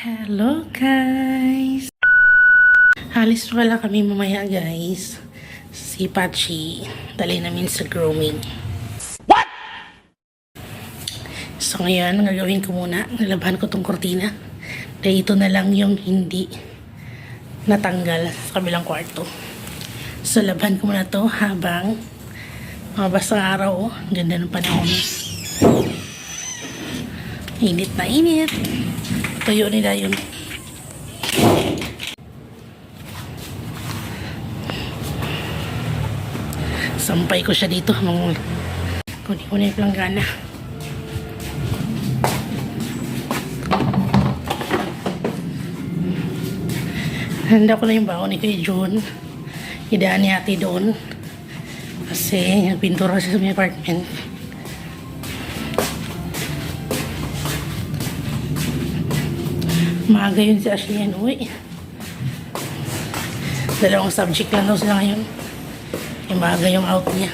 Hello guys! Halis wala kami mamaya guys. Si Pachi, dali namin sa grooming. What? So ngayon, gagawin ko muna. Nalabahan ko tong kortina. Dahil ito na lang yung hindi natanggal sa kabilang kwarto. So laban ko muna to habang mabasa ng araw. Ganda ng panahon. Init na init. Tuyo nila yun. Sampay ko siya dito. Kunin ko na yung planggana. Handa ko na yung baon ni kay June. Idaan ni ate doon. Kasi nagpintura siya sa may apartment. Maaga yun si Ashley yan uwi. Dalawang subject lang daw sila ngayon. Yung maaga yung out niya.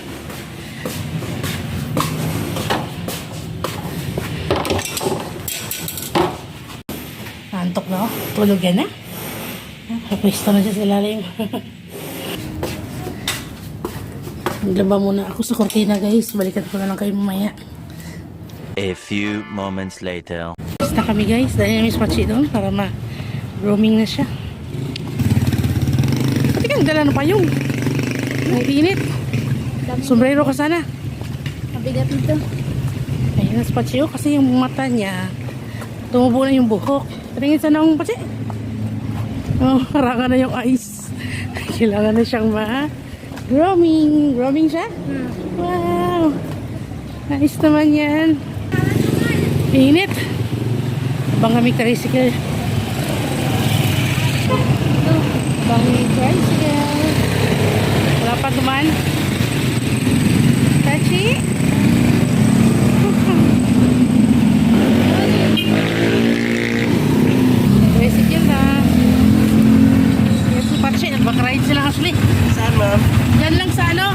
Antok na ako. Tulog yan na. Kapwisto na siya sa ilalim. Naglaba muna ako sa kortina guys. Balikan ko na lang kayo mamaya. A few moments later. Basta kami guys. Dahil namin Pachi doon para ma-roaming na siya. Pati kang dala na payong. Ang init. Sombrero ka sana. Mabigat nito. Ayun, si Pachi kasi yung mata niya tumubo na yung buhok. Tingin sana ang Pachi. Oh, harangan na yung eyes. Kailangan na siyang ma-roaming. Roaming siya? Wow. Nice naman yan. Init. Bang kami tricycle. Bang tricycle. Wala pa duman. Pachi? Tricycle na. Yes, si Pachi. Nagbak-ride sila actually. Saan, ma'am? Yan lang sa ano?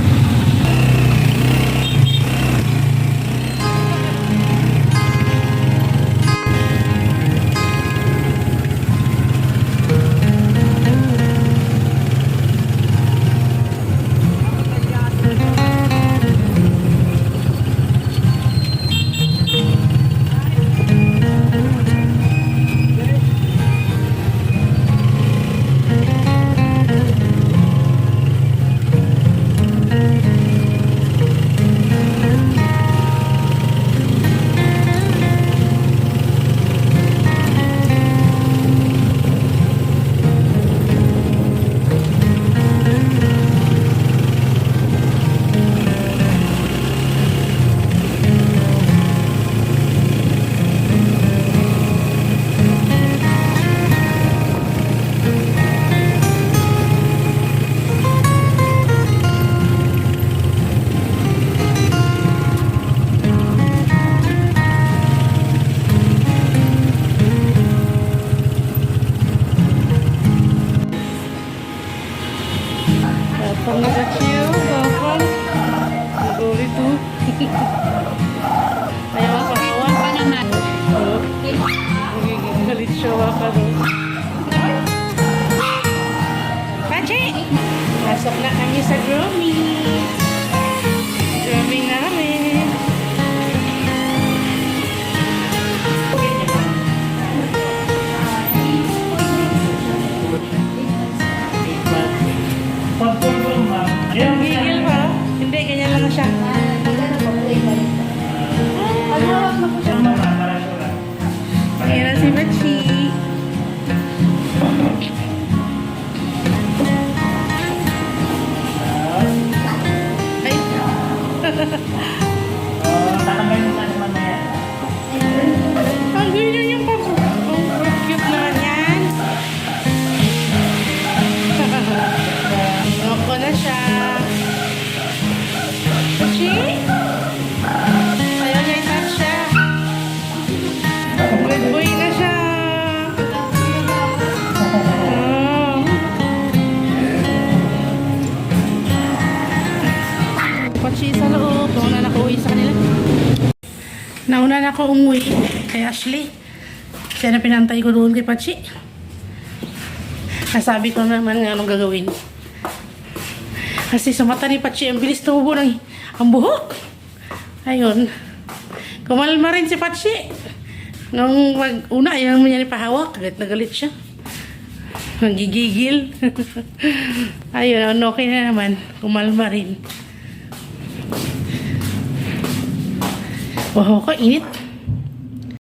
From nag-chill, gawang nag-uli to. Ayaw ang kahawan. Pa naman. Galit siya waka doon. Pachi! Pasok na kami sa grooming. Grooming namin. Yung gigil pa? Hindi, ganyan lang siya. Ayan na si Pachi. Ay. Ang ganyan yung cute naman yan. Ako na siya. Pachi? Ayaw niya i-touch siya. Good boy na siya. Oh. Pachi sa loob. Nauna na ako uwi sa kanila. Nauna na ako umuwi kay Ashley. Siya na pinantay ko doon kay Pachi. Nasabi ko naman nga anong gagawin. Kasi sa mata ni Pachi, ang bilis tumubo ng ang buhok. Ayun. Kumalma rin si Pachi. Nung una, ayaw mo niya ipahawak. Galit na galit siya. Nagigigil. Ayun, okay na naman. Kumalma rin. Wow, kainit.